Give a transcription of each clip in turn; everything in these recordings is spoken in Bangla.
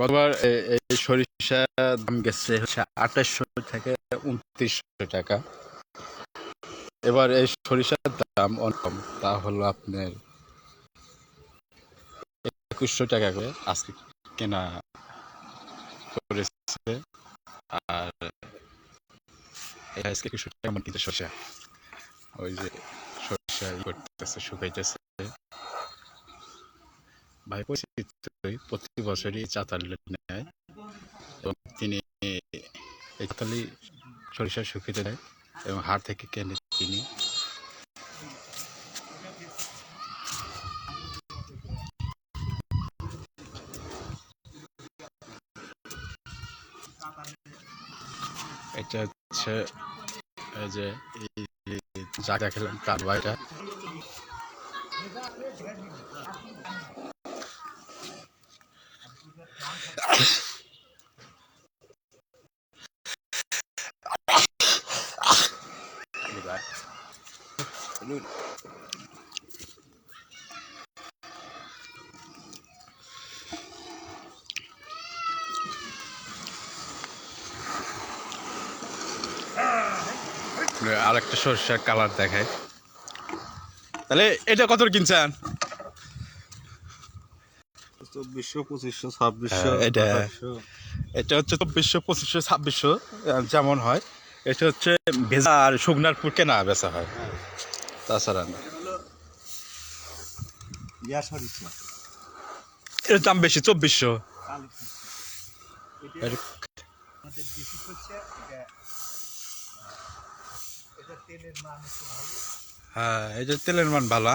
গতবার এই সরিষার দাম গেছে হচ্ছে 2800 থেকে 2900 টাকা। এবার এই সরিষার দাম অনেক কম, তা হলো আপনার 2100 টাকা করে আজকে কেনা করেছে। আর আজকে 2100 টাকা মন কিন্তু সরিষা, ওই যে সরিষা করতেছে, শুকাইতেছে। ভাই পরিচিত প্রতি বছরই চাতাল নেয় এবং তিনি এই চাতালি সরিষা শুকিয়ে দেয় এবং হাট থেকে কেনে তিনি। এটা হচ্ছে এই যে যা দেখলাম তার বাড়িটা। আর একটা সরষার কালার দেখায়। তাহলে এটা কত কিনছেন? 2400, 2500, 2600। এটা এটা হচ্ছে 2400, 2500, 2600 যেমন হয়। এটা হচ্ছে ভেজা আর শুকনার পুর কেনা বেচা হয়, তাছাড়া না। এর দাম বেশি 2400। হ্যাঁ, এটা তেলের মান ভালো।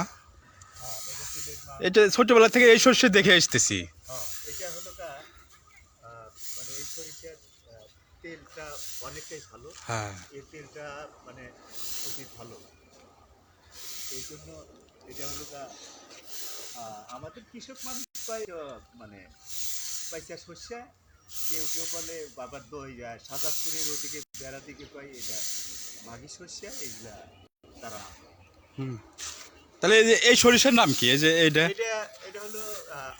এটা ছোটবেলা থেকে এই সর্ষে দেখে আসতেছি। এটা হলো মানে এই সরিষার তেলটা অনেকটাই ভালো। হ্যাঁ, এই তেলটা মানে খুবই ভালো। এই জন্য এটা হলো আমাদের কৃষক মানুষ পায় মানে পয়সা সর্ষা, কেউ কেউ বলে বাবার দই সাজাদপুরের ওদিকে বেড়া দিকে পাই এটা মাঘি সর্ষা, এগুলা তারা। তাহলে এই সরিষার নাম কি? এই যে এটা এটা হলো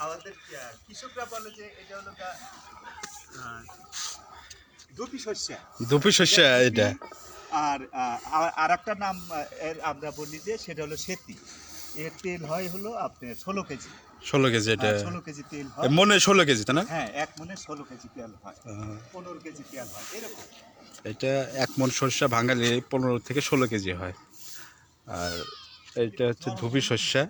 আমাদের কৃষকরা বলে যে এটা হলো দুপি সর্ষা। দুপি সর্ষা এটা। আর আর একটা নাম এর আমরা বলি যে সেটা হলো সেতি। এর তেল হয় হলো আপনার 16 কেজি। 16 কেজি এটা? 16 কেজি তেল হয়। মনে 16 কেজি তাই না? হ্যাঁ, এক মনে 16 কেজি তেল হয়, 15 কেজি তেল হয় এরকম। এটা এক মন সর্ষা ভাঙালে 15 থেকে 16 কেজি হয়। আর এইটা হচ্ছে ধুবি সর্ষা।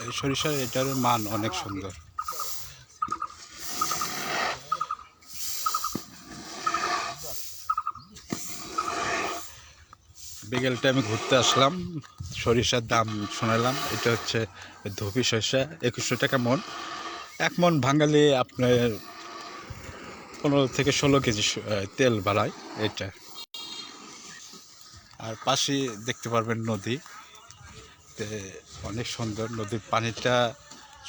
এই সরিষার এটার মান অনেক সুন্দর। বিকেল টাইমে ঘুরতে আসলাম, সরিষার দাম শোনালাম। এটা হচ্ছে ধুবি সরিষা 2100 টাকা মন। এক মন ভাঙালে আপনার 15 থেকে 16 কেজি তেল বাড়ায় এটা। আর পাশে দেখতে পারবেন নদী, অনেক সুন্দর। নদীর পানিটা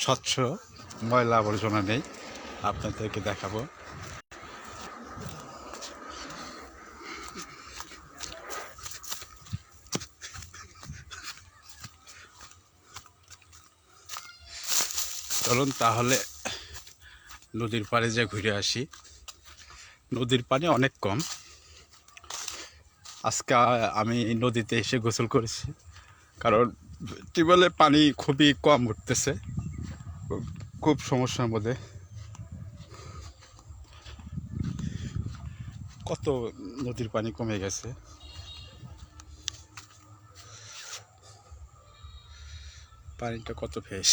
স্বচ্ছ, ময়লা আবর্জনা নেই। আপনাদেরকে দেখাবো। চলুন তাহলে নদীর পাড়ে যে ঘুরে আসি। নদীর পানি অনেক কম। আজকে আমি নদীতে এসে গোসল করেছি, কারণ টিউবওয়েলের পানি খুবই কম উঠতেছে, খুব সমস্যার মধ্যে। কত নদীর পানি কমে গেছে। পানিটা কত ফ্রেশ।